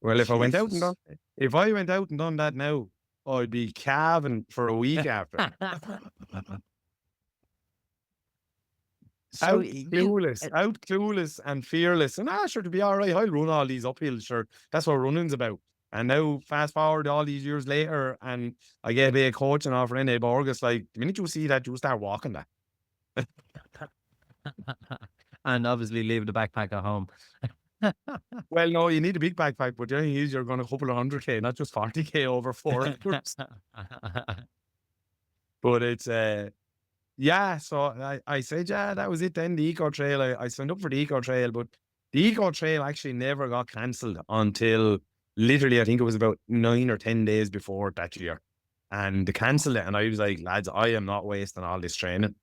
Well, Jesus. if I went out and done that now, I'd be calving for a week after. So you, Out clueless and fearless. And sure, to be all right, I'll run all these uphills, sure. That's what running's about. And now, fast forward all these years later, and I get a bit of coaching off Rene Borges. Like, the minute you see that, you start walking that. and obviously leave the backpack at home. Well, no, you need a big backpack, but the only thing is you're going a couple of 100K, not just 40K over 4 hours. But it's, yeah, so I said, yeah, that was it then, the EcoTrail. I signed up for the EcoTrail, but the EcoTrail actually never got cancelled until literally, I think it was about 9 or 10 days before that year. And they cancelled it. And I was like, lads, I am not wasting all this training.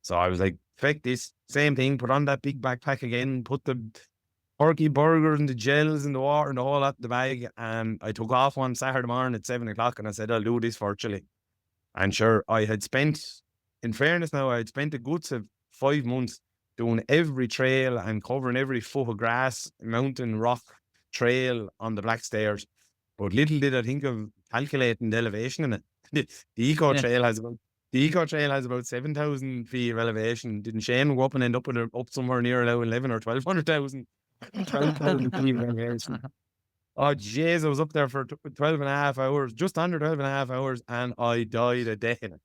So I was like, feck this, same thing, put on that big backpack again, put the turkey burgers and the gels and the water and the whole lot in the bag. And I took off one Saturday morning at 7 o'clock and I said, I'll do this virtually. And sure, I had spent, in fairness now, I had spent a good 5 months doing every trail and covering every foot of grass, mountain, rock, trail on the Black Stairs. But little did I think of calculating the elevation in it. The EcoTrail has about 7,000 feet of elevation. Didn't Shane go up and end up up somewhere near 11 or 1200,000? 12,000 feet of elevation. Oh, jeez, I was up there for 12 and a half hours, just under 12 and a half hours, and I died a day in it.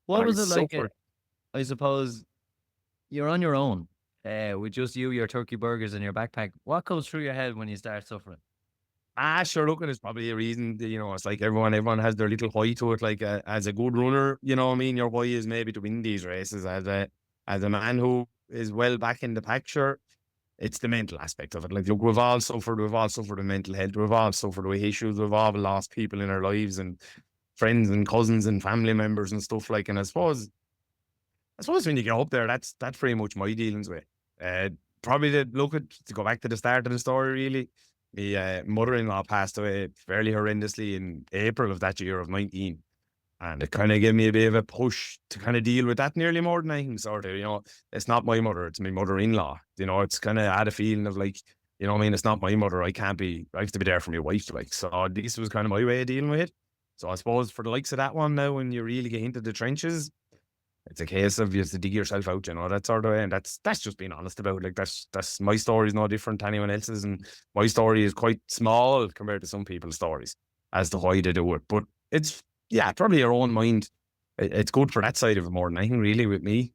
What was it like? I suppose you're on your own with just you, your turkey burgers, and your backpack. What goes through your head when you start suffering? Sure, look, it's probably a reason, it's like everyone has their little why to it. Like, as a good runner, you know what I mean? Your why is maybe to win these races. As a man who is well back in the pack, sure, it's the mental aspect of it. Like, look, we've all suffered with mental health. We've all suffered with issues. We've all lost people in our lives and friends and cousins and family members and stuff like. And I suppose when you get up there, that's pretty much my dealings with. Probably to go back to the start of the story, really. My mother-in-law passed away fairly horrendously in April of that year of 19. And it kind of gave me a bit of a push to kind of deal with that nearly more than anything, sort of, it's not my mother, it's my mother-in-law. It's kind of had a feeling of like, it's not my mother. I have to be there for my wife. Like, so this was kind of my way of dealing with it. So I suppose for the likes of that one now, when you really get into the trenches, it's a case of you have to dig yourself out, that sort of way. And that's just being honest about it. Like, that's my story is no different to anyone else's. And my story is quite small compared to some people's stories as to why they do it. But it's, probably your own mind. It's good for that side of it more than anything, really, with me.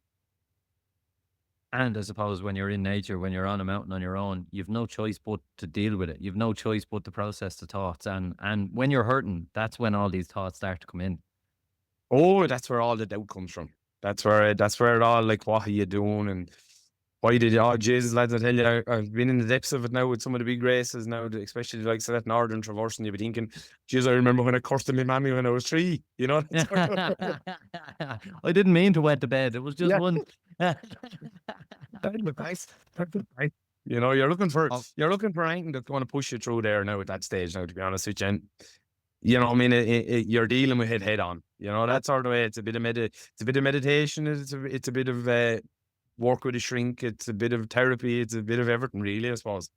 And I suppose when you're in nature, when you're on a mountain on your own, you've no choice but to deal with it. You've no choice but to process the thoughts. And when you're hurting, that's when all these thoughts start to come in. Oh, that's where all the doubt comes from. That's where it all, like, what are you doing? And why did you, Jesus, lads, I tell you, I've been in the depths of it now with some of the big races now, especially like that Northern Traverse, and you'll be thinking, geez, I remember when I cursed my mammy when I was 3, I didn't mean to wet the bed. It was just one. You're looking for anything that's going to push you through there now at that stage now, to be honest with you. You're dealing with it head on. That sort of way. It's a bit of meditation. It's a bit of work with a shrink. It's a bit of therapy. It's a bit of everything, really, I suppose.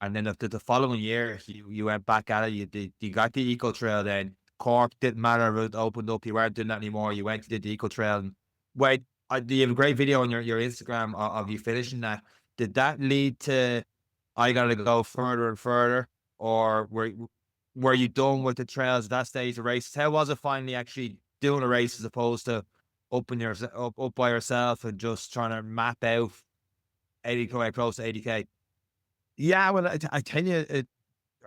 And then the following year, you went back at it. You got the EcoTrail then. Cork didn't matter if it opened up. You weren't doing that anymore. You went to the EcoTrail. And you have a great video on your Instagram of you finishing that. Did that lead to, I got to go further and further? Or were you done with the trails at that stage of races? How was it finally actually doing a race as opposed to up by yourself and just trying to map out 80K, close to 80K? Yeah, well, I tell you,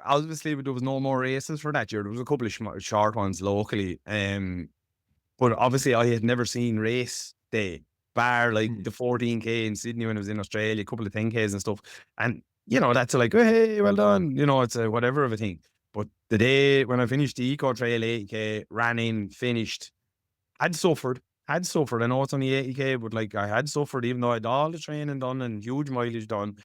obviously there was no more races for that year. There was a couple of short ones locally, but obviously I had never seen race day, bar like the 14K in Sydney when I was in Australia, a couple of 10Ks and stuff. And, that's like, oh, hey, well done. It's a whatever of a thing. But the day when I finished the EcoTrail 80K, ran in, finished, had suffered. I know it's only 80K, but like I had suffered, even though I had all the training done and huge mileage done.